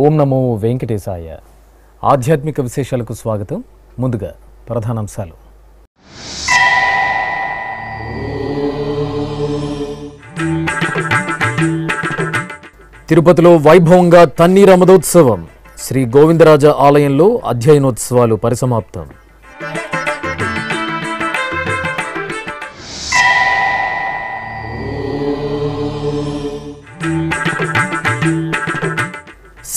ఓం నమో వెంకటేశాయ. ఆధ్యాత్మిక విశేషాలకు స్వాగతం. ముందుగా ప్రధానాంశాలు. తిరుపతిలో వైభవంగా తన్నీర్ అమదోత్సవం. శ్రీ గోవిందరాజ ఆలయంలో అధ్యయనోత్సవాలు పరిసమాప్తం.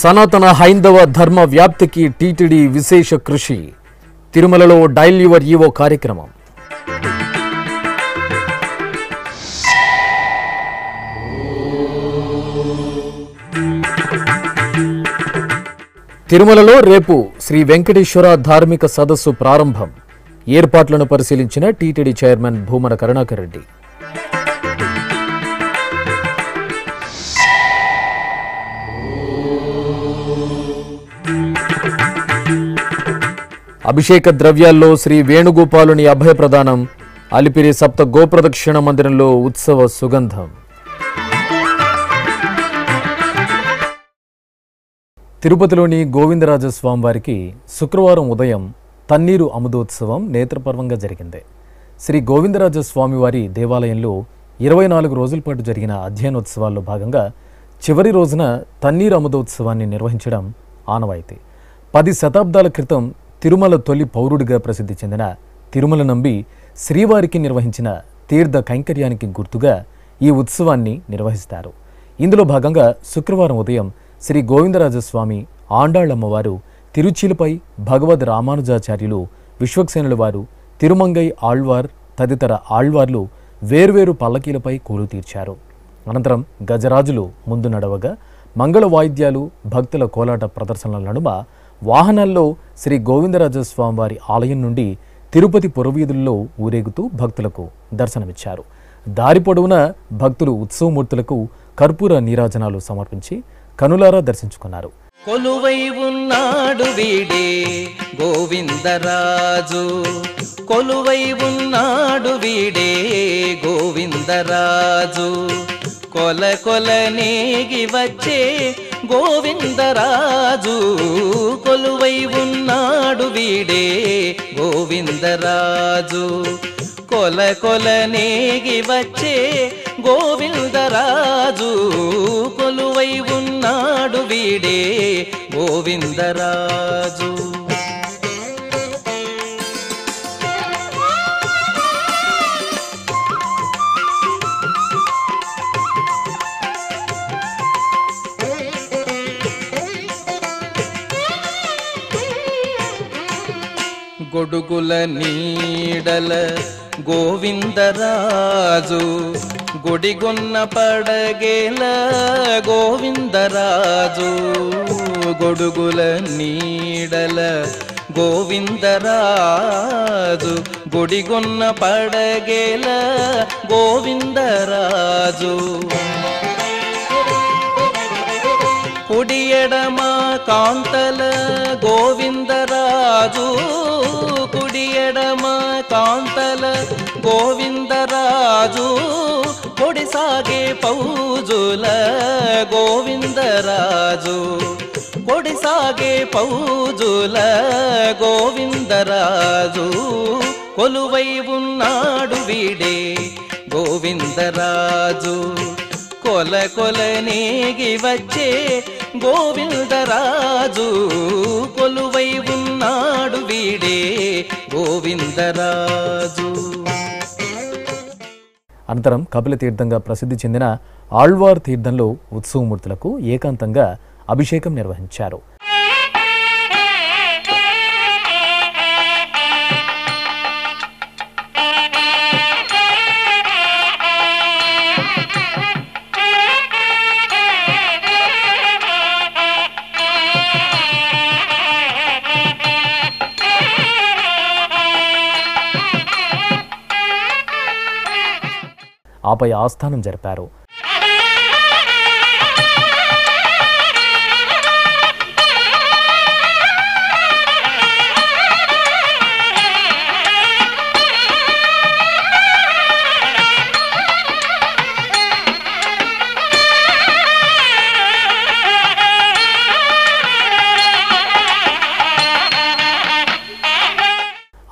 సనాతన హైందవ ధర్మ వ్యాప్తికి టీటీడీ విశేష కృషి. తిరుమలలో డైల్ యువర్ ఈవో కార్యక్రమం. తిరుమలలో రేపు శ్రీ వెంకటేశ్వర ధార్మిక సదస్సు ప్రారంభం. ఏర్పాట్లను పరిశీలించిన టీటీడీ చైర్మన్ భూమన కరుణాకర్ రెడ్డి. అభిషేక ద్రవ్యాల్లో శ్రీ వేణుగోపాలుని అభయ ప్రదానం. అలిపిరి సప్త గోప్రదక్షిణ మందిరంలో ఉత్సవ సుగంధం. తిరుపతిలోని గోవిందరాజస్వామి వారికి శుక్రవారం ఉదయం తన్నీరు అమదోత్సవం నేత్రపర్వంగా జరిగింది. శ్రీ గోవిందరాజస్వామి వారి దేవాలయంలో 24 రోజుల పాటు జరిగిన అధ్యయనోత్సవాల్లో భాగంగా చివరి రోజున తన్నీరు అమదోత్సవాన్ని నిర్వహించడం ఆనవాయితీ. 10 శతాబ్దాల క్రితం తిరుమల తొలి పౌరుడిగా ప్రసిద్ధి చెందిన తిరుమల నంబి శ్రీవారికి నిర్వహించిన తీర్థ కైంకర్యానికి గుర్తుగా ఈ ఉత్సవాన్ని నిర్వహిస్తారు. ఇందులో భాగంగా శుక్రవారం ఉదయం శ్రీ గోవిందరాజస్వామి, ఆండాళ్ళమ్మవారు, తిరుచిలపై భగవద్ రామానుజాచార్యులు, విశ్వక్సేనుల వారు, తిరుమంగై ఆళ్వార్ తదితర ఆళ్వార్లు వేర్వేరు పల్లకీలపై కొలువు తీర్చారు. అనంతరం గజరాజులు ముందు నడవగా మంగళ వాయిద్యాలు, భక్తుల కోలాట ప్రదర్శనల నడుమ వాహనాల్లో శ్రీ గోవిందరాజస్వామి వారి ఆలయం నుండి తిరుపతి పురవీధుల్లో ఊరేగుతూ భక్తులకు దర్శనమిచ్చారు. దారి పొడవునా భక్తులు ఉత్సవమూర్తులకు కర్పూర నీరాజనాలు సమర్పించి కనులారా దర్శించుకున్నారు. కొలువై ఉన్నాడు వీడే గోవిందరాజు, కొలువై ఉన్నాడు వీడే గోవిందరాజు, కొల కొల నేగి వచ్చే గోవిందరాజు, కొలువై ఉన్నాడు వీడే గోవిందరాజు, కొల కొల నేగి వచ్చే గోవిందరాజు, కొలువై ఉన్నాడు వీడే గోవిందరాజు. గొడుగుల నీడల గోవిందరాజు, గుడిగొన్న పడగేల గోవిందరాజు, గొడుగుల నీడల గోవిందరాజు, గుడిగొన్న పడగేల గోవిందరాజు, కుడి ఎడమ కాంతల గోవిందరాజు, కుడి ఎడమ కాంతల గోవిందరాజు, కొడి సాగే పౌజుల గోవిందరాజు, కొడి సాగే పౌజుల గోవిందరాజు, కొలువై ఉన్నాడు వీడే గోవిందరాజు, కొల కొల నేగి వచ్చే గోవిందరాజు, కొలువై ఉన్నాడు వీడే గోవిందరాజు. అనంతరం కపిల తీర్థంగా ప్రసిద్ధి చెందిన ఆళ్వార్ తీర్థంలో ఉత్సవమూర్తులకు ఏకాంతంగా అభిషేకం నిర్వహించారు. ఆ ఆపై ఆస్థానం జరిపారు.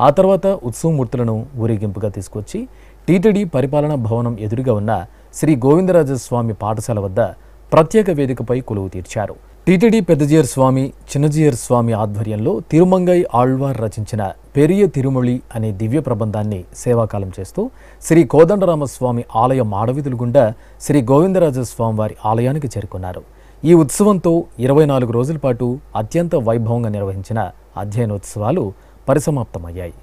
ఆ తర్వాత ఉత్సవమూర్తులను ఊరేగింపుగా తీసుకొచ్చి టీటీడీ పరిపాలనా భవనం ఎదురుగా ఉన్న శ్రీ గోవిందరాజస్వామి పాఠశాల వద్ద ప్రత్యేక వేదికపై కొలువు తీర్చారు. టీటీడీ పెద్దజీయర్ స్వామి, చిన్నజీయర్ స్వామి ఆధ్వర్యంలో తిరుమంగై ఆళ్వార్ రచించిన పెరియ తిరుమొళి అనే దివ్య ప్రబంధాన్ని సేవాకాలం చేస్తూ శ్రీ కోదండరామస్వామి ఆలయ మాడవీధుల గుండా శ్రీ గోవిందరాజస్వామి వారి ఆలయానికి చేరుకున్నారు. ఈ ఉత్సవంతో 24 రోజుల పాటు అత్యంత వైభవంగా నిర్వహించిన అధ్యయనోత్సవాలు పరిసమాప్తమయ్యాయి.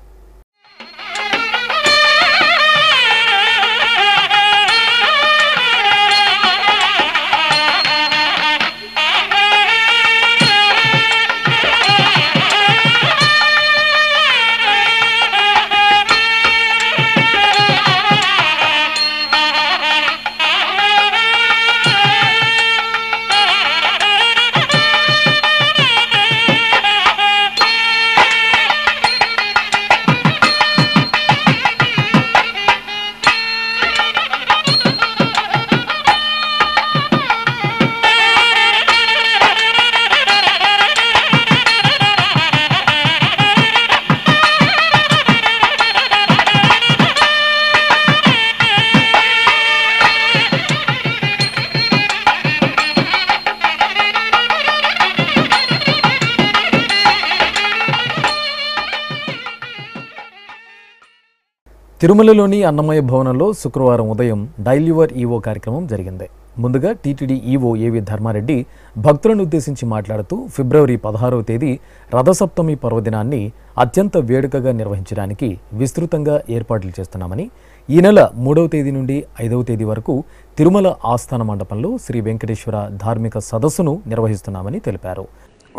తిరుమలలోని అన్నమయ్య భవనంలో శుక్రవారం ఉదయం డైల్ యువర్ ఈవో కార్యక్రమం జరిగింది. ముందుగా టీటీడీ ఈవో ఏవి ధర్మారెడ్డి భక్తులను ఉద్దేశించి మాట్లాడుతూ ఫిబ్రవరి 16వ తేదీ రథసప్తమి పర్వదినాన్ని అత్యంత వేడుకగా నిర్వహించడానికి విస్తృతంగా ఏర్పాట్లు చేస్తున్నామని, ఈ నెల 3వ తేదీ నుండి 5వ తేదీ వరకు తిరుమల ఆస్థాన మండపంలో శ్రీ వెంకటేశ్వర ధార్మిక సదస్సును నిర్వహిస్తున్నామని తెలిపారు.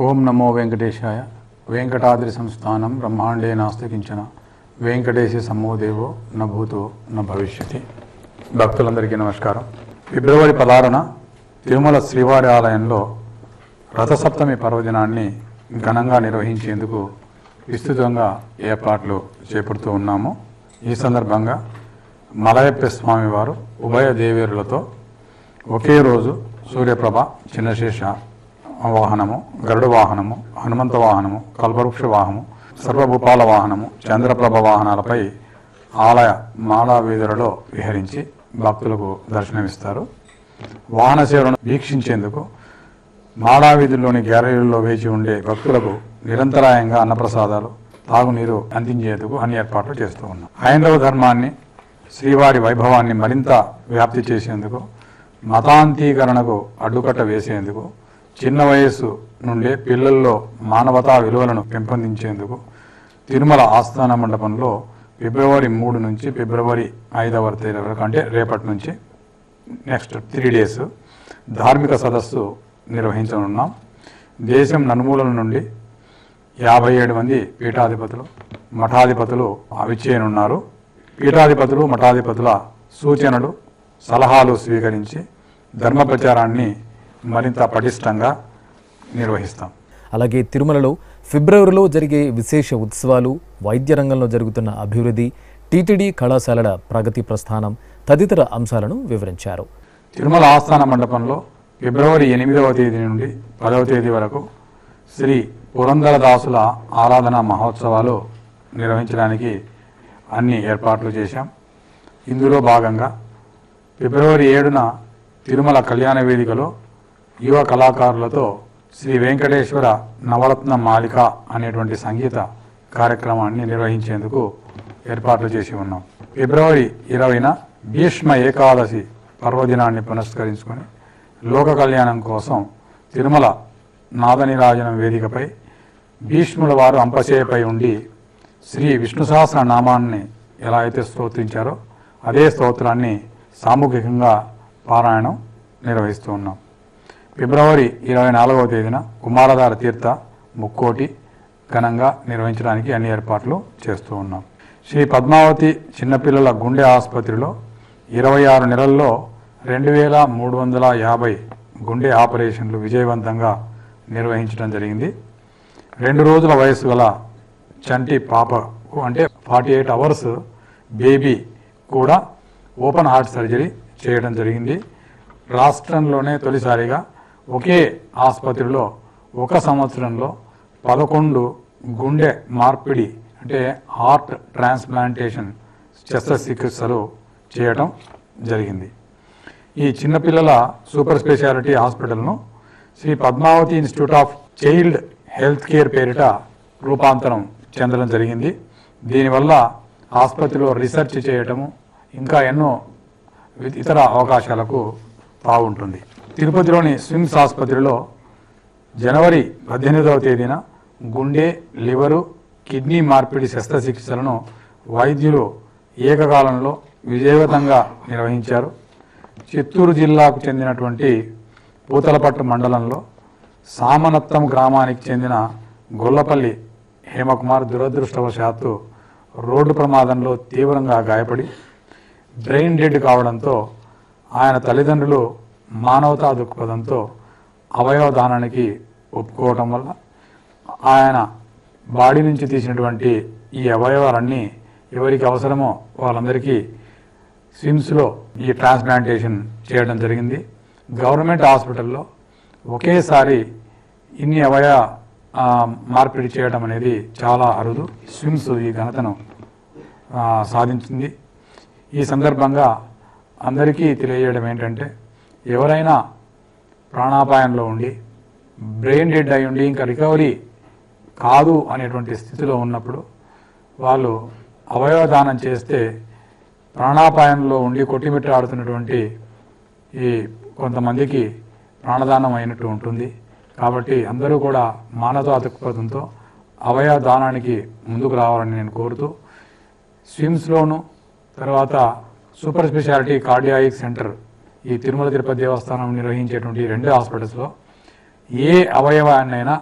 ఓం నమో వెంకటేశాయ. వెంకటాద్రి సంస్థానం బ్రహ్మాండే నాస్తికించిన వెంకటేశ సమోదేవో న భూతో న భవిష్యతి. భక్తులందరికీ నమస్కారం. ఫిబ్రవరి 16న తిరుమల శ్రీవారి ఆలయంలో రథసప్తమి పర్వదినాన్ని ఘనంగా నిర్వహించేందుకు విస్తృతంగా ఏర్పాట్లు చేపడుతూ ఉన్నాము. ఈ సందర్భంగా మలయప్ప స్వామి వారు ఉభయ దేవేరులతో ఒకే రోజు సూర్యప్రభ, చిన్నశేష వాహనము, గరుడ వాహనము, హనుమంత వాహనము, కల్పవృక్ష వాహనము, సర్వభూపాల వాహనము, చంద్రప్రభ వాహనాలపై ఆలయ మాడా వీధులలో విహరించి భక్తులకు దర్శనమిస్తారు. వాహన సేవలను వీక్షించేందుకు మాడా వీధుల్లోని గ్యాలరీల్లో వేచి ఉండే భక్తులకు నిరంతరాయంగా అన్నప్రసాదాలు, తాగునీరు అందించేందుకు అన్ని ఏర్పాట్లు చేస్తూ ఉన్నాం. హైందవ ధర్మాన్ని, శ్రీవారి వైభవాన్ని మరింత వ్యాప్తి చేసేందుకు, మతాంతీకరణకు అడ్డుకట్ట వేసేందుకు, చిన్న వయస్సు నుండే పిల్లల్లో మానవతా విలువలను పెంపొందించేందుకు తిరుమల ఆస్థాన మండపంలో ఫిబ్రవరి 3 నుంచి ఫిబ్రవరి 5వ తేదీ వరకు, అంటే రేపటి నుంచి నెక్స్ట్ 3 days ధార్మిక సదస్సు నిర్వహించనున్నాం. దేశం నలుమూలల నుండి 57 మంది పీఠాధిపతులు, మఠాధిపతులు విచ్చేయనున్నారు. పీఠాధిపతులు, మఠాధిపతుల సూచనలు, సలహాలు స్వీకరించి ధర్మ ప్రచారాన్ని మరింత పటిష్టంగా నిర్వహిస్తాం. అలాగే తిరుమలలో ఫిబ్రవరిలో జరిగే విశేష ఉత్సవాలు, వైద్య రంగంలో జరుగుతున్న అభివృద్ధి, టీటీడీ కళాశాలల ప్రగతి ప్రస్థానం తదితర అంశాలను వివరించారు. తిరుమల ఆస్థాన మండపంలో ఫిబ్రవరి 8వ తేదీ నుండి 10వ తేదీ వరకు శ్రీ పురందరదాసుల ఆరాధన మహోత్సవాలు నిర్వహించడానికి అన్ని ఏర్పాట్లు చేశాం. ఇందులో భాగంగా ఫిబ్రవరి 7న తిరుమల కళ్యాణ వేదికలో యువ కళాకారులతో శ్రీ వెంకటేశ్వర నవరత్న మాలిక అనేటువంటి సంగీత కార్యక్రమాన్ని నిర్వహించేందుకు ఏర్పాట్లు చేసి ఉన్నాం. ఫిబ్రవరి 20న భీష్మ ఏకాదశి పర్వదినాన్ని పురస్కరించుకొని లోక కళ్యాణం కోసం తిరుమల నాదనిరాజనం వేదికపై భీష్ముల వారు అంపశేయపై ఉండి శ్రీ విష్ణు సహస్ర నామాన్ని ఎలా అయితే స్తోత్రించారో అదే స్తోత్రాన్ని సామూహికంగా పారాయణం నిర్వహిస్తూ ఉన్నాం. ఫిబ్రవరి 24వ తేదీన కుమారధార తీర్థ ముక్కోటి ఘనంగా నిర్వహించడానికి అన్ని ఏర్పాట్లు చేస్తూ ఉన్నాం. శ్రీ పద్మావతి చిన్నపిల్లల గుండె ఆసుపత్రిలో 26 నెలల్లో 2350 గుండె ఆపరేషన్లు విజయవంతంగా నిర్వహించడం జరిగింది. 2 రోజుల వయసు గల చంటి పాపకు అంటే 48 అవర్స్ బేబీ కూడా ఓపెన్ హార్ట్ సర్జరీ చేయడం జరిగింది. రాష్ట్రంలోనే తొలిసారిగా ఒకే ఆసుపత్రిలో ఒక సంవత్సరంలో 11 గుండె మార్పిడి అంటే హార్ట్ ట్రాన్స్ప్లాంటేషన్ శస్త్రచికిత్సలు చేయడం జరిగింది. ఈ చిన్నపిల్లల సూపర్ స్పెషాలిటీ హాస్పిటల్ను Shri Padmavathi institute of child health care పేరిట రూపాంతరం చెందడం జరిగింది. దీనివల్ల ఆసుపత్రిలో రీసెర్చ్ చేయటము ఇంకా ఎన్నో ఇతర అవకాశాలకు బాగుంటుంది. తిరుపతిలోని స్విమ్స్ ఆసుపత్రిలో జనవరి 18వ తేదీన గుండె, లివరు, కిడ్నీ మార్పిడి శస్త్రచికిత్సలను వైద్యులు ఏకకాలంలో విజయవంతంగా నిర్వహించారు. చిత్తూరు జిల్లాకు చెందినటువంటి పూతలపట్టు మండలంలో సామనత్తం గ్రామానికి చెందిన గొల్లపల్లి హేమకుమార్ దురదృష్టవశాత్తు రోడ్డు ప్రమాదంలో తీవ్రంగా గాయపడి బ్రెయిన్ డెడ్ కావడంతో ఆయన తల్లిదండ్రులు మానవతా దృక్పథంతో అవయవ దానానికి ఒప్పుకోవటం వల్ల ఆయన బాడీ నుంచి తీసినటువంటి ఈ అవయవాలన్నీ ఎవరికి అవసరమో వాళ్ళందరికీ స్విమ్స్లో ఈ ట్రాన్స్ప్లాంటేషన్ చేయడం జరిగింది. గవర్నమెంట్ హాస్పిటల్లో ఒకేసారి ఇన్ని అవయవ మార్పిడి చేయడం అనేది చాలా అరుదు. స్విమ్స్ ఈ ఘనతను సాధించింది. ఈ సందర్భంగా అందరికీ తెలియజేయడం ఏంటంటే ఎవరైనా ప్రాణాపాయంలో ఉండి బ్రెయిన్ డెడ్ అయి ఉండి ఇంకా రికవరీ కాదు అనేటువంటి స్థితిలో ఉన్నప్పుడు వాళ్ళు అవయవ దానం చేస్తే ప్రాణాపాయంలో ఉండి కొట్టిమిట్టాడుతున్నటువంటి ఈ కొంతమందికి ప్రాణదానం అయినట్టు ఉంటుంది. కాబట్టి అందరూ కూడా మానవతా దృక్పథంతో అవయవ దానానికి ముందుకు రావాలని నేను కోరుతూ స్విమ్స్లోను తర్వాత సూపర్ స్పెషాలిటీ కార్డియాయిక్ సెంటర్ ఈ తిరుమల తిరుపతి దేవస్థానం నిర్వహించేటువంటి 2 హాస్పిటల్స్లో ఏ అవయవాన్నైనా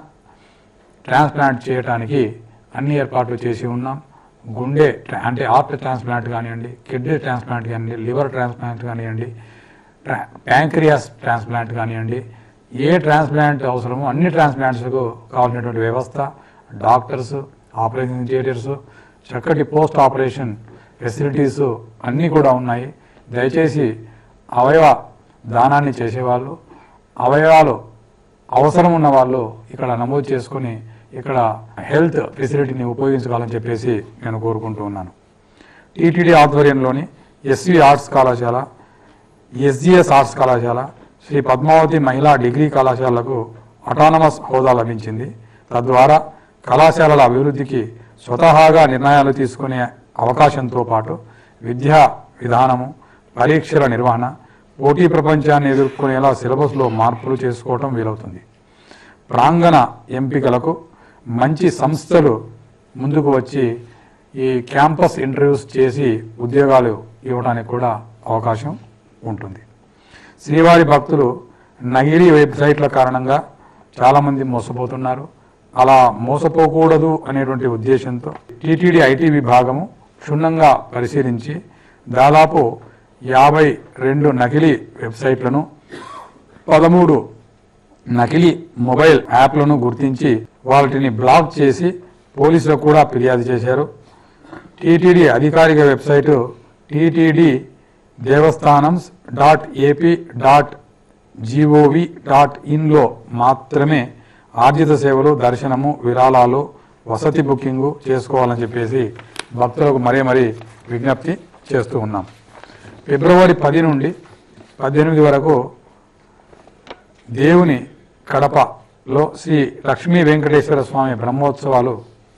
ట్రాన్స్ప్లాంట్ చేయడానికి అన్ని ఏర్పాట్లు చేసి ఉన్నాం. గుండె అంటే హార్ట్ ట్రాన్స్ప్లాంట్ కానివ్వండి, కిడ్నీ ట్రాన్స్ప్లాంట్ కానివ్వండి, లివర్ ట్రాన్స్ప్లాంట్ కానివ్వండి, ప్యాంక్రియాస్ ట్రాన్స్ప్లాంట్ కానివ్వండి, ఏ ట్రాన్స్ప్లాంట్ అవసరమో అన్ని ట్రాన్స్ప్లాంట్స్కు కావాల్సినటువంటి వ్యవస్థ, డాక్టర్స్, ఆపరేషన్ థియేటర్స్, చక్కటి పోస్ట్ ఆపరేషన్ ఫెసిలిటీస్ అన్నీ కూడా ఉన్నాయి. దయచేసి అవయవ దానాన్ని చేసేవాళ్ళు, అవయవాలు అవసరం ఉన్న వాళ్ళు ఇక్కడ నమోదు చేసుకుని ఇక్కడ హెల్త్ ఫెసిలిటీని ఉపయోగించుకోవాలని చెప్పేసి నేను కోరుకుంటూ ఉన్నాను. టీటీడీ ఆధ్వర్యంలోని ఎస్వి ఆర్ట్స్ కళాశాల, ఎస్జిఎస్ ఆర్ట్స్ కళాశాల, శ్రీ పద్మావతి మహిళా డిగ్రీ కళాశాలకు అటానమస్ హోదా లభించింది. తద్వారా కళాశాలల అభివృద్ధికి స్వతహాగా నిర్ణయాలు తీసుకునే అవకాశంతో పాటు విద్యా విధానము, పరీక్షల నిర్వహణ, పోటీ ప్రపంచాన్ని ఎదుర్కొనేలా సిలబస్లో మార్పులు చేసుకోవటం వీలవుతుంది. ప్రాంగణ ఎంపికలకు మంచి సంస్థలు ముందుకు వచ్చి ఈ క్యాంపస్ ఇంటర్వ్యూస్ చేసి ఉద్యోగాలు ఇవ్వడానికి కూడా అవకాశం ఉంటుంది. శ్రీవారి భక్తులు నకిలీ వెబ్సైట్ల కారణంగా చాలామంది మోసపోతున్నారు. అలా మోసపోకూడదు అనేటువంటి ఉద్దేశంతో టీటీడీ ఐటీ విభాగము క్షుణ్ణంగా పరిశీలించి దాదాపు 52 నకిలీ వెబ్సైట్లను, 13 నకిలీ మొబైల్ యాప్లను గుర్తించి వాటిని బ్లాక్ చేసి పోలీసులకు కూడా ఫిర్యాదు చేశారు. టీటీడీ అధికారిక వెబ్సైటు టీటీడీ devastanams.ap.gov.inలో మాత్రమే ఆర్జిత సేవలు, దర్శనము, విరాళాలు, వసతి బుకింగు చేసుకోవాలని చెప్పేసి భక్తులకు మరీ విజ్ఞప్తి చేస్తూ ఉన్నాం. ఫిబ్రవరి 10 నుండి 18 వరకు దేవుని కడపలో శ్రీ లక్ష్మీ వెంకటేశ్వర స్వామి బ్రహ్మోత్సవాలు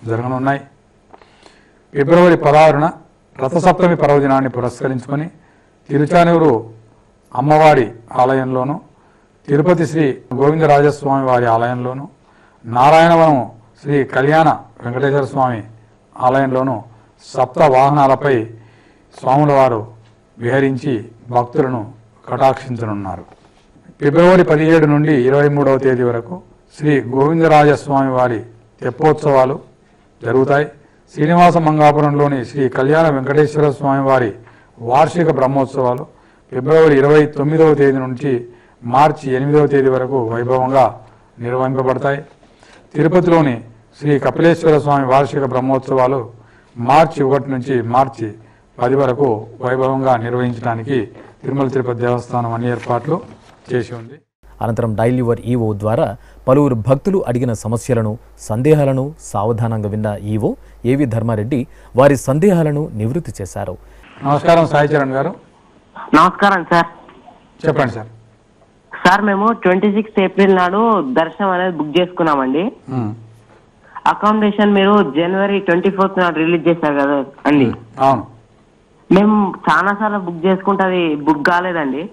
జరగనున్నాయి. ఫిబ్రవరి 16న రథసప్తమి పర్వదినాన్ని పురస్కరించుకొని తిరుచానూరు అమ్మవారి ఆలయంలోను, తిరుపతి శ్రీ గోవిందరాజస్వామి వారి ఆలయంలోను, నారాయణవనం శ్రీ కళ్యాణ వెంకటేశ్వర స్వామి ఆలయంలోను సప్త వాహనాలపై స్వాముల వారు విహరించి భక్తులను కటాక్షించనున్నారు. ఫిబ్రవరి 17 నుండి 23వ తేదీ వరకు శ్రీ గోవిందరాజస్వామి వారి తెప్పోత్సవాలు జరుగుతాయి. శ్రీనివాస మంగాపురంలోని శ్రీ కళ్యాణ వెంకటేశ్వర స్వామి వారి వార్షిక బ్రహ్మోత్సవాలు ఫిబ్రవరి 29వ తేదీ నుంచి మార్చి 8వ తేదీ వరకు వైభవంగా నిర్వహింపబడతాయి. తిరుపతిలోని శ్రీ కపిలేశ్వర స్వామి వార్షిక బ్రహ్మోత్సవాలు మార్చి 1 నుంచి మార్చి 10 వరకు వైభవంగా నిర్వహించడానికి తిరుమల తిరుపతి దేవస్థానం అన్ని ఏర్పాట్లు చేసి ఉంది. అనంతరం డైల్ యువర్ ఈవో ద్వారా పలువురు భక్తులు అడిగిన సమస్యలను సందేహాలను సావధానంగా విన్న ఈవో ఏవి ధర్మారెడ్డి వారి సందేహాలను నివృత్తి చేశారు. నమస్కారం సాయి చరణ్ గారు. నమస్కారం సార్. చెప్పండి సార్. సార్ మేము 26 ఏప్రిల్ నాడు దర్శనం అనేది బుక్ చేసుకున్నామండి. అకామిడేషన్ మీరు జనవరి 24 నాడు రిలీజ్ చేశారు కదా అండి. అవును. మేము చాలా సార్లు బుక్ చేసుకుంటే అది బుక్ కాలేదండి.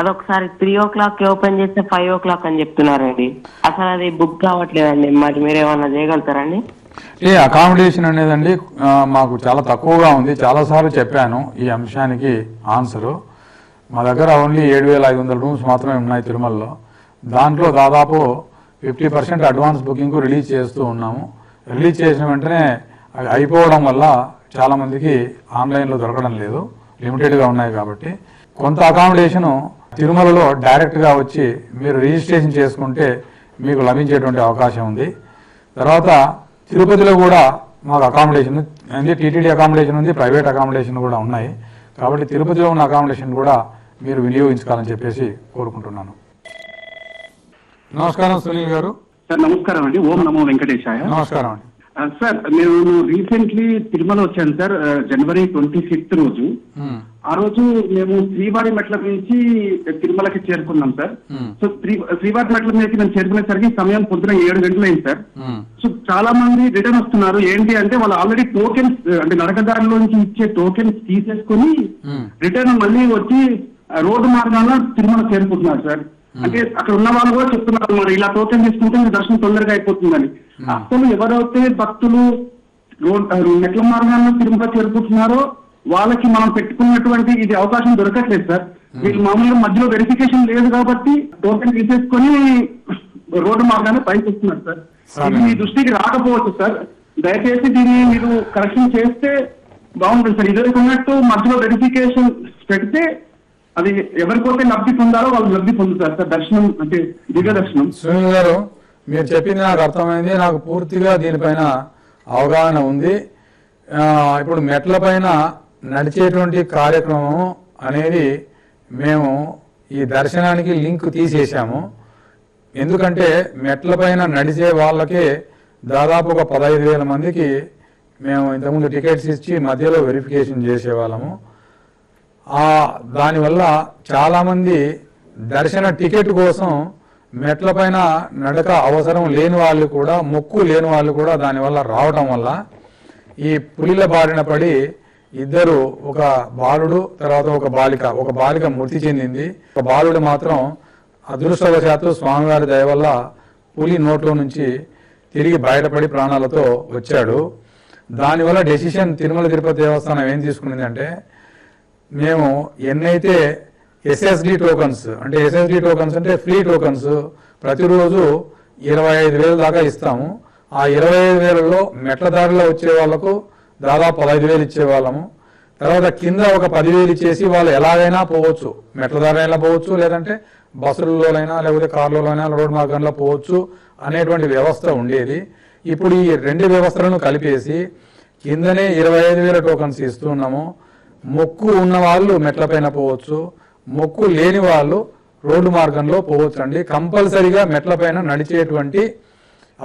అదొకసారి 3 o'clock ఓపెన్ చేస్తే 5 o'clock అని చెప్తున్నారండి. అసలు అది బుక్ కావట్లేదండి. మరి మీరు ఏమన్నా చేయగలుగుతారండి? ఈ అకామిడేషన్ అనేదండి మాకు చాలా తక్కువగా ఉంది. చాలాసార్లు చెప్పాను ఈ అంశానికి ఆన్సరు. మా దగ్గర ఓన్లీ 7,500 రూమ్స్ మాత్రమే ఉన్నాయి తిరుమలలో. దాంట్లో దాదాపు 50% అడ్వాన్స్ బుకింగ్ రిలీజ్ చేస్తూ ఉన్నాము. రిలీజ్ చేసిన వెంటనే అయిపోవడం వల్ల చాలామందికి ఆన్లైన్లో దొరకడం లేదు, లిమిటెడ్గా ఉన్నాయి. కాబట్టి కొంత అకామిడేషను తిరుమలలో డైరెక్ట్గా వచ్చి మీరు రిజిస్ట్రేషన్ చేసుకుంటే మీకు లభించేటువంటి అవకాశం ఉంది. తర్వాత తిరుపతిలో కూడా మాకు అకామిడేషన్ ఉంది, టీటీడీ అకామిడేషన్ ఉంది, ప్రైవేట్ అకామిడేషన్ కూడా ఉన్నాయి. కాబట్టి తిరుపతిలో ఉన్న అకామిడేషన్ కూడా మీరు వినియోగించుకోవాలని చెప్పేసి కోరుకుంటున్నాను. నమస్కారం సునీల్ గారు. సార్ నమస్కారం అండి. ఓం నమో వెంకటేశాయ. నమస్కారం అండి. సార్ నేను రీసెంట్లీ తిరుమల వచ్చాను సార్, జనవరి 25th రోజు. ఆ రోజు మేము శ్రీవారి మెట్ల నుంచి తిరుమలకి చేరుకున్నాం సార్. సో శ్రీవారి మెట్ల మీదకి మేము చేరుకునేసరికి సమయం పొద్దున 7 గంటలు అయింది సార్. సో చాలా మంది రిటర్న్ వస్తున్నారు. ఏంటి అంటే వాళ్ళు ఆల్రెడీ టోకెన్స్ అంటే నడకదారిలోంచి ఇచ్చే టోకెన్స్ తీసేసుకుని రిటర్న్ మళ్ళీ వచ్చి రోడ్డు మార్గాన తిరుమల చేరుకుంటున్నారు సార్. అంటే అక్కడ ఉన్న వాళ్ళు కూడా చెప్తున్నారు మరి ఇలా టోకెన్ తీసుకుంటే మీ దర్శనం తొందరగా అయిపోతుందని. అసలు ఎవరైతే భక్తులు మెట్ల మార్గాల్లో తిరుమల చేరుకుంటున్నారో వాళ్ళకి మనం పెట్టుకున్నటువంటి ఇది అవకాశం దొరకట్లేదు సార్. వీళ్ళు మామూలుగా మధ్యలో వెరిఫికేషన్ లేదు కాబట్టి టోకెన్ తీసేసుకొని రోడ్డు మార్గాన్ని పైకి వస్తున్నారు సార్. ఇది మీ దృష్టికి రాకపోవచ్చు సార్. దయచేసి దీన్ని మీరు కరెక్షన్ చేస్తే బాగుంటుంది సార్. ఇదే ఉన్నట్టు మధ్యలో వెరిఫికేషన్ పెడితే అది ఎవరికైతే లబ్ధి పొందాలో వాళ్ళు లబ్ధి పొందుతారు సార్. దర్శనం అంటే దివ్య దర్శనం. సునీల్ గారు మీరు చెప్పింది నాకు అర్థమైంది. నాకు పూర్తిగా దీనిపైన అవగాహన ఉంది. ఇప్పుడు మెట్ల పైన నడిచేటువంటి కార్యక్రమం అనేది మేము ఈ దర్శనానికి లింక్ తీసేసాము. ఎందుకంటే మెట్ల పైన నడిచే వాళ్ళకే దాదాపు ఒక 15,000 మందికి మేము ఇంతకుముందు టికెట్స్ ఇచ్చి మధ్యలో వెరిఫికేషన్ చేసేవాళ్ళము. దానివల్ల చాలామంది దర్శన టికెట్ కోసం మెట్ల పైన నడక అవసరం లేని వాళ్ళు కూడా, మొక్కు లేని వాళ్ళు కూడా దానివల్ల రావటం వల్ల ఈ పులిల బారిన పడి ఇద్దరు, ఒక బాలుడు తర్వాత ఒక బాలిక మృతి చెందింది. ఒక బాలుడు మాత్రం అదృష్టవశాత్తు స్వామివారి దయ వల్ల పులి నోట్లో నుంచి తిరిగి బయటపడి ప్రాణాలతో వచ్చాడు. దానివల్ల డెసిషన్ తిరుమల తిరుపతి దేవస్థానం ఏం తీసుకునిందంటే మేము ఎన్నైతే ఎస్ఎస్డి టోకన్స్ అంటే ఫ్రీ టోకన్స్ ప్రతిరోజు 25,000 దాకా ఇస్తాము. ఆ 25,000లో మెట్ల దారిలో వచ్చే వాళ్లకు దాదాపు 15,000 ఇచ్చేవాళ్ళము. తర్వాత కింద ఒక 10,000 ఇచ్చేసి వాళ్ళు ఎలాగైనా పోవచ్చు, మెట్ల దారిలో పోవచ్చు, లేదంటే బస్సులలోనైనా లేకపోతే కార్లలోనైనా రోడ్ మార్గంలో పోవచ్చు అనేటువంటి వ్యవస్థ ఉండేది. ఇప్పుడు ఈ 2 వ్యవస్థలను కలిపేసి కిందనే 25,000 టోకన్స్ ఇస్తున్నాము. మొక్కు ఉన్న వాళ్ళు మెట్ల పైన పోవచ్చు, మొక్కు లేని వాళ్ళు రోడ్డు మార్గంలో పోవచ్చు అండి. కంపల్సరిగా మెట్ల పైన నడిచేటువంటి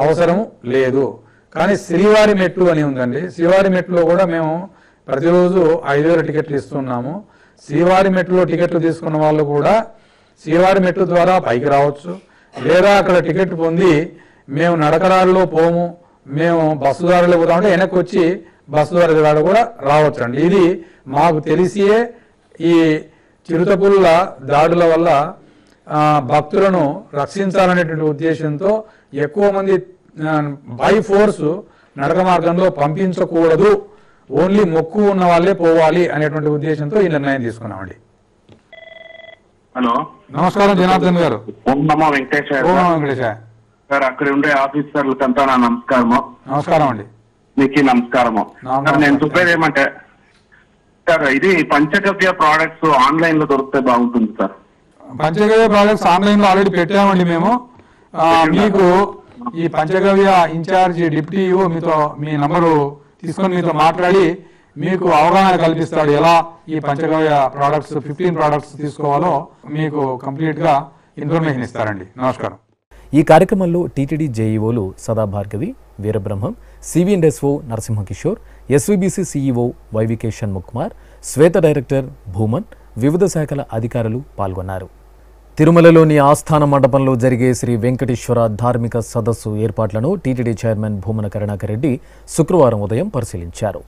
అవసరం లేదు. కానీ శ్రీవారి మెట్లు అని ఉందండి. శ్రీవారి మెట్లో కూడా మేము ప్రతిరోజు 5,000 టికెట్లు ఇస్తున్నాము. శ్రీవారి మెట్లో టికెట్లు తీసుకున్న వాళ్ళు కూడా శ్రీవారి మెట్ల ద్వారా పైకి రావచ్చు, లేదా అక్కడ టికెట్ పొంది మేము నడకదారిలో పోము, మేము బస్సు దారిలో పోతామంటే వెనక్కి వచ్చి బస్సు దారి కూడా రావచ్చు అండి. ఇది మాకు తెలిసియే ఈ చిరుతపుల్ల దాడుల వల్ల భక్తులను రక్షించాలనేటువంటి ఉద్దేశంతో ఎక్కువ మంది బై ఫోర్స్ నడక మార్గంలో పంపించకూడదు, ఓన్లీ మొక్కు ఉన్న వాళ్ళే పోవాలి అనేటువంటి ఉద్దేశంతో ఈ నిర్ణయం తీసుకున్నామండి. హలో, నమస్కారం జనార్దన్ గారు. ఓం నమో వెంకటేశాయ. ఓం నమో వెంకటేశాయ సార్. అక్కడ ఉండే ఆఫీసర్లకంతా నా నమస్కారము. నమస్కారం అండి. మీకు నమస్కారము. నేను చెప్పేది ఏమంటే సార్ ఇది పంచగవ్య ప్రోడక్ట్స్ ఆన్లైన్ లో దొరికితే బాగుంటుంది సార్. పంచగవ్య ప్రాజెక్ట్స్ ఆన్లైన్ లో ఆల్రెడీ పెట్టామండి మేము. మీకు ఈ పంచగవ్య ఇన్ఛార్జ్ డిప్యూటీ మీతో మీ నంబరు తీసుకొని మీతో మాట్లాడి మీకు అవగాహన కల్పిస్తాడు. ఎలా ఈ పంచగవ్య ప్రోడక్ట్స్ 15 ప్రోడక్ట్స్ తీసుకోవాలో మీకు కంప్లీట్ గా ఇన్ఫర్మేషన్ ఇస్తారండి. నమస్కారం. ఈ కార్యక్రమంలో టీటీడీ జేఈఓలు సదా భార్గవి, వీరబ్రహ్మం, సివిఎండ్ఎస్ఓ Narasimha Kishore, SVBC CEO YVK Shanmukh, Sweta director Bhuman, వివిధ శాఖల అధికారులు పాల్గొన్నారు. తిరుమలలోని ఆస్థాన మండపంలో జరిగే శ్రీ వెంకటేశ్వర ధార్మిక సదస్సు ఏర్పాట్లను టీటీడీ చైర్మన్ భూమన కరుణాకర్ రెడ్డి శుక్రవారం ఉదయం పరిశీలించారు.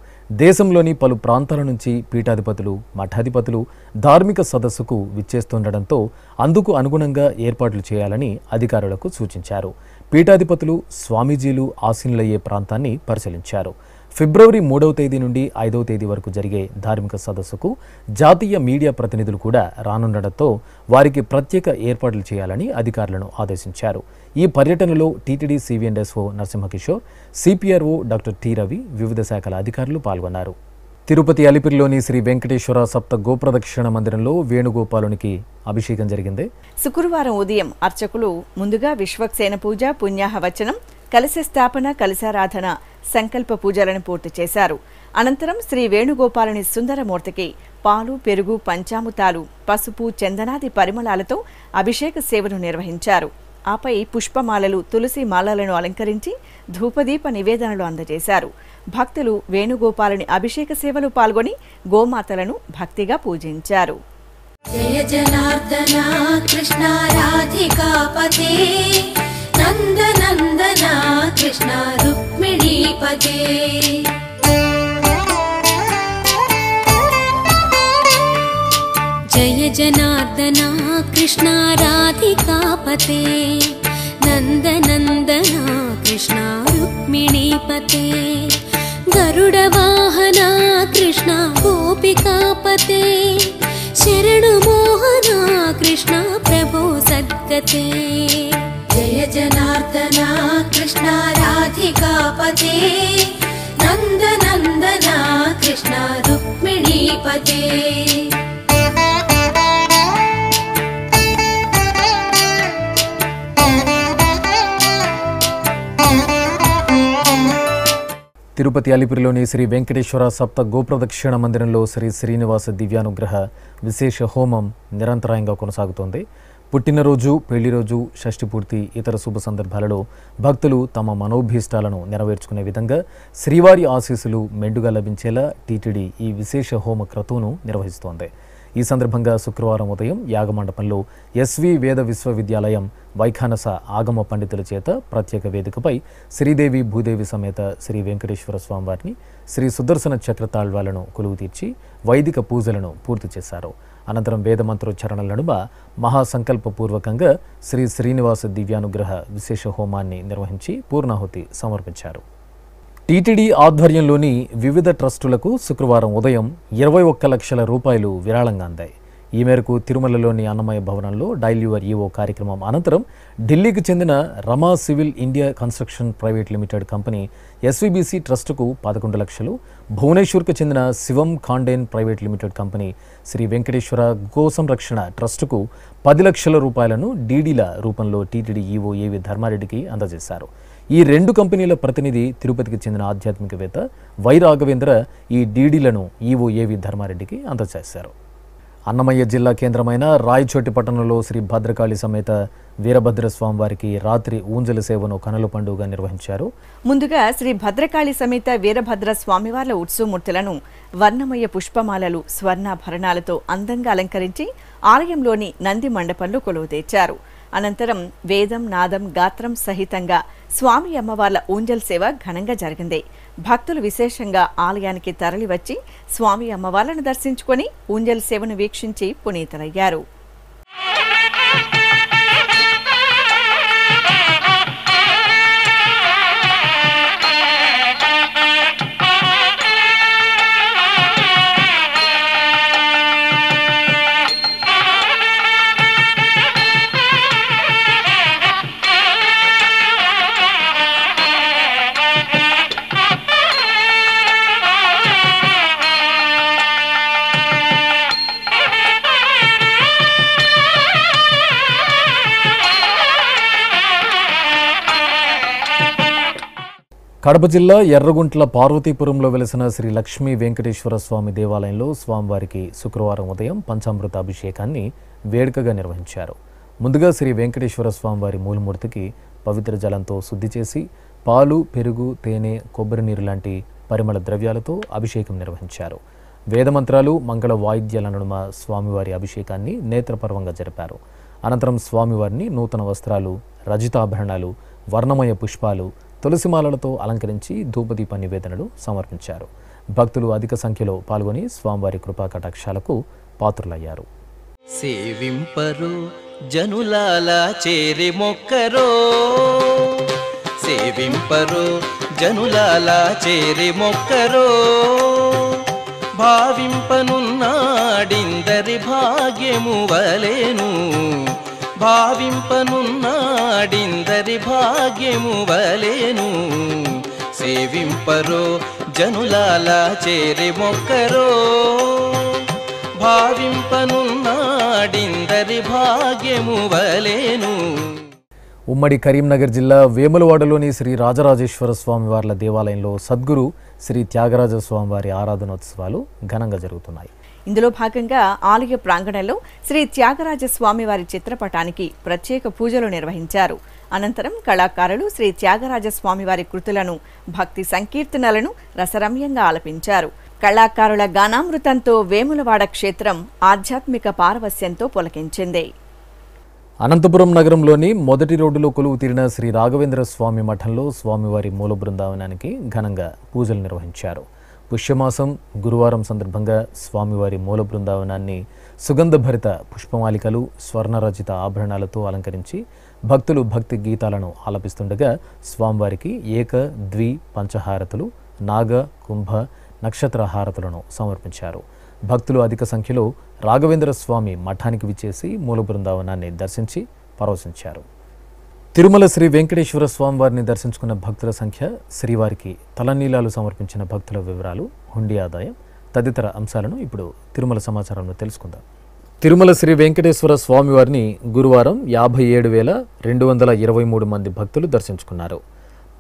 దేశంలోని పలు ప్రాంతాల నుంచి పీఠాధిపతులు, మఠాధిపతులు ధార్మిక సదస్సుకు విచ్చేస్తుండటంతో అందుకు అనుగుణంగా ఏర్పాట్లు చేయాలని అధికారులకు సూచించారు. పీఠాధిపతులు, స్వామీజీలు ఆసీనులయ్యే ప్రాంతాన్ని పరిశీలించారు. ఫిబ్రవరి 3వ తేదీ నుండి 5వ తేదీ వరకు జరిగే ధార్మిక సదస్సుకు జాతీయ మీడియా ప్రతినిధులు కూడా రానుండటంతో వారికి ప్రత్యేక ఏర్పాట్లు చేయాలని అధికారులను ఆదేశించారు. ఈ పర్యటనలో TTD CV and SO Narasimha Kishore, CPRO doctor T Ravi, వివిధ శాఖల అధికారులు పాల్గొన్నారు. తిరుపతి అలిపిరిలోని శ్రీ వెంకటేశ్వర సప్త గోప్రదక్షిణ మందిరంలో వేణుగోపాలునికి అభిషేకం జరిగింది. శుక్రవారం ఉదయం అర్చకులు ముందుగా విశ్వక్సేన పూజ, పుణ్యాహవచనం, కలశ స్థాపన, కలశారాధన, సంకల్ప పూజలను పూర్తి చేశారు. అనంతరం శ్రీ వేణుగోపాలుని సుందరమూర్తికి పాలు, పెరుగు, పంచామృతాలు, పసుపు, చందనాది పరిమళాలతో అభిషేక సేవను నిర్వహించారు. ఆపై పుష్పమాలలు, తులసి మాలలను అలంకరించి ధూపదీప నివేదనలు అందజేశారు. భక్తులు వేణుగోపాలుని అభిషేక సేవలో పాల్గొని గోమాతలను భక్తిగా పూజించారు. జయ జనార్దన కృష్ణ రాధికాపతే నందనందన కృష్ణ రుక్మిణీపతే. జయ జనార్దన కృష్ణ రాధికాపతే నందనందన కృష్ణ రుక్మిణీపతే. గరుడ వాహన కృష్ణ గోపికాపతే శరణు మోహన కృష్ణ ప్రభో సద్గతే. జయ జనార్దన కృష్ణ రాధికాపతే నందనందన కృష్ణ రుక్మిణీపతే. తిరుపతి అలిపిరిలోని శ్రీ వెంకటేశ్వర సప్త గోప్రదక్షిణ మందిరంలో శ్రీ శ్రీనివాస దివ్యానుగ్రహ విశేష హోమం నిరంతరాయంగా కొనసాగుతోంది. పుట్టినరోజు, పెళ్లిరోజు, షష్ఠి పూర్తి, ఇతర శుభ సందర్భాలలో భక్తులు తమ మనోభీష్టాలను నెరవేర్చుకునే విధంగా శ్రీవారి ఆశీస్సులు మెండుగా లభించేలా టీటీడీ ఈ విశేష హోమ క్రతువును నిర్వహిస్తోంది. ఈ సందర్భంగా శుక్రవారం ఉదయం యాగమండపంలో ఎస్వి వేద విశ్వవిద్యాలయం వైఖానస ఆగమ పండితుల చేత ప్రత్యేక వేదికపై శ్రీదేవి భూదేవి సమేత శ్రీ వెంకటేశ్వర స్వామివారిని, శ్రీ సుదర్శన చక్ర తాళ్వాలను కొలువు తీర్చి వైదిక పూజలను పూర్తి చేశారు. అనంతరం వేదమంత్రోచ్చరణల నడుమ మహాసంకల్పపూర్వకంగా శ్రీ శ్రీనివాస దివ్యానుగ్రహ విశేష హోమాన్ని నిర్వహించి పూర్ణాహుతి సమర్పించారు. టీటీడీ ఆధ్వర్యంలోని వివిధ ట్రస్టులకు శుక్రవారం ఉదయం 21 లక్షల రూపాయలు విరాళంగా అందాయి. ఈ మేరకు తిరుమలలోని అన్నమయ్య భవనంలో డైల్ యువర్ ఈవో కార్యక్రమం అనంతరం ఢిల్లీకి చెందిన Rama civil India construction private limited company SVBC ట్రస్టుకు 11 లక్షలు, భువనేశ్వర్కు చెందిన Shivam Khanden private limited company Shri Venkateswara గోసంరక్షణ ట్రస్టుకు 10 లక్షల రూపాయలను డీడీల రూపంలో టీటీడీ ఈవో ఏవి ధర్మారెడ్డికి అందజేశారు. ఈ రెండు కంపెనీల ప్రతినిధి తిరుపతికి చెందిన ఆధ్యాత్మికవేత్త వై రాఘవేంద్ర ఈ డీడీలను ఈవో ఏవి ధర్మారెడ్డికి అందజేశారు. అన్నమయ్య జిల్లా కేంద్రమైన రాయచోటి పట్టణంలో శ్రీ భద్రకాళి సమేత వీరభద్రస్వామి వారికి రాత్రి ఊంజల సేవను కనుల పండుగ నిర్వహించారు. ముందుగా శ్రీ భద్రకాళి సమేత వీరభద్ర స్వామివార్ల ఉత్సవమూర్తులను వర్ణమయ పుష్పమాలలు, స్వర్ణాభరణాలతో అందంగా అలంకరించి ఆలయంలోని నంది మండపంలో కొలువు తెచ్చారు. అనంతరం వేదం, నాదం, గాత్రం సహితంగా స్వామి అమ్మవార్ల ఊంజల్ సేవ ఘనంగా జరిగింది. భక్తులు విశేషంగా ఆలయానికి తరలివచ్చి స్వామి అమ్మవార్లను దర్శించుకొని ఊంజల్ సేవను వీక్షించి పునీతులయ్యారు. కడప జిల్లా ఎర్రగుంట్ల పార్వతీపురంలో వెలిసిన శ్రీ లక్ష్మీ వెంకటేశ్వర స్వామి దేవాలయంలో స్వామివారికి శుక్రవారం ఉదయం పంచామృత అభిషేకాన్ని వేడుకగా నిర్వహించారు. ముందుగా శ్రీ వెంకటేశ్వర స్వామివారి మూలమూర్తికి పవిత్ర జలంతో శుద్ధి చేసి పాలు, పెరుగు, తేనె, కొబ్బరి నీరు లాంటి పరిమళ ద్రవ్యాలతో అభిషేకం నిర్వహించారు. వేదమంత్రాలు, మంగళ వాయిద్యాల నడుమ స్వామివారి అభిషేకాన్ని నేత్రపర్వంగా జరిపారు. అనంతరం స్వామివారిని నూతన వస్త్రాలు, రజితాభరణాలు, వర్ణమయ పుష్పాలు, తులసిమాలలతో అలంకరించి ధూపదీప నివేదనలు సమర్పించారు. భక్తులు అధిక సంఖ్యలో పాల్గొని స్వామివారి కృపా కటాక్షాలకు పాత్రులయ్యారు. సేవింపరు జనులాల చేరి మొక్కరో, సేవింపరు జనులాల చేరి మొక్కరో, భావింపనున్నాడిందరి భాగ్యము వలెను, భావింపనున్నాడిందరి భాగ్యము వలెను, సేవింపరో జనులాల చేరి మొక్కరో, భావింపనున్నాడిందరి భాగ్యము వలెను. ఉమ్మడి కరీంనగర్ జిల్లా వేములవాడలోని శ్రీ రాజరాజేశ్వర స్వామివార్ల దేవాలయంలో సద్గురు శ్రీ త్యాగరాజ స్వామివారి ఆరాధనోత్సవాలు ఘనంగా జరుగుతున్నాయి. ఇందులో భాగంగా ఆలయ ప్రాంగణంలో శ్రీ త్యాగరాజ స్వామివారి చిత్రపటానికి ప్రత్యేక పూజలు నిర్వహించారు. అనంతరం కళాకారులు శ్రీ త్యాగరాజ స్వామివారి కృతులను, భక్తి సంకీర్తనలను రసరమ్యంగా ఆలపించారు. కళాకారుల గానామృతంతో వేములవాడ క్షేత్రం ఆధ్యాత్మిక పారవస్యంతో పులకించింది. అనంతపురం నగరంలోని మొదటి రోడ్డులో కొలువు తీరిన శ్రీ రాఘవేంద్ర స్వామి మఠంలో స్వామివారి మూల బృందావనానికి ఘనంగా పూజలు నిర్వహించారు. పుష్యమాసం గురువారం సందర్భంగా స్వామివారి మూల బృందావనాన్ని సుగంధభరిత పుష్పమాలికలు, స్వర్ణరచిత ఆభరణాలతో అలంకరించి భక్తులు భక్తి గీతాలను ఆలపిస్తుండగా స్వామివారికి ఏక, ద్వి, పంచహారతులు, నాగ, కుంభ, నక్షత్ర హారతులను సమర్పించారు. భక్తులు అధిక సంఖ్యలో రాఘవేంద్ర స్వామి మఠానికి విచ్చేసి మూల బృందావనాన్ని దర్శించి పరవశించారు. తిరుమల శ్రీ వెంకటేశ్వర స్వామివారిని దర్శించుకున్న భక్తుల సంఖ్య, శ్రీవారికి తలనీలాలు సమర్పించిన భక్తుల వివరాలు, హుండీ ఆదాయం తదితర అంశాలను ఇప్పుడు తిరుమల సమాచారంలో తెలుసుకుందాం. తిరుమల శ్రీ వెంకటేశ్వర స్వామివారిని గురువారం 57,223 మంది భక్తులు దర్శించుకున్నారు.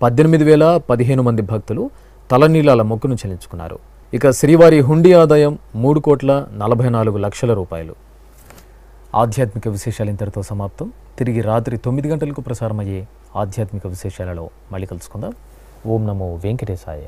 18,015 మంది భక్తులు తలనీలాల మొక్కును చెల్లించుకున్నారు. ఇక శ్రీవారి హుండీ ఆదాయం 3,44 లక్షల రూపాయలు. ఆధ్యాత్మిక విశేషాలు ఇంతటితో సమాప్తం. తిరిగి రాత్రి 9 గంటలకు ప్రసారమయ్యే ఆధ్యాత్మిక విశేషాలలో మళ్ళీ కలుసుకుందాం. ఓం నమో వెంకటేశాయ.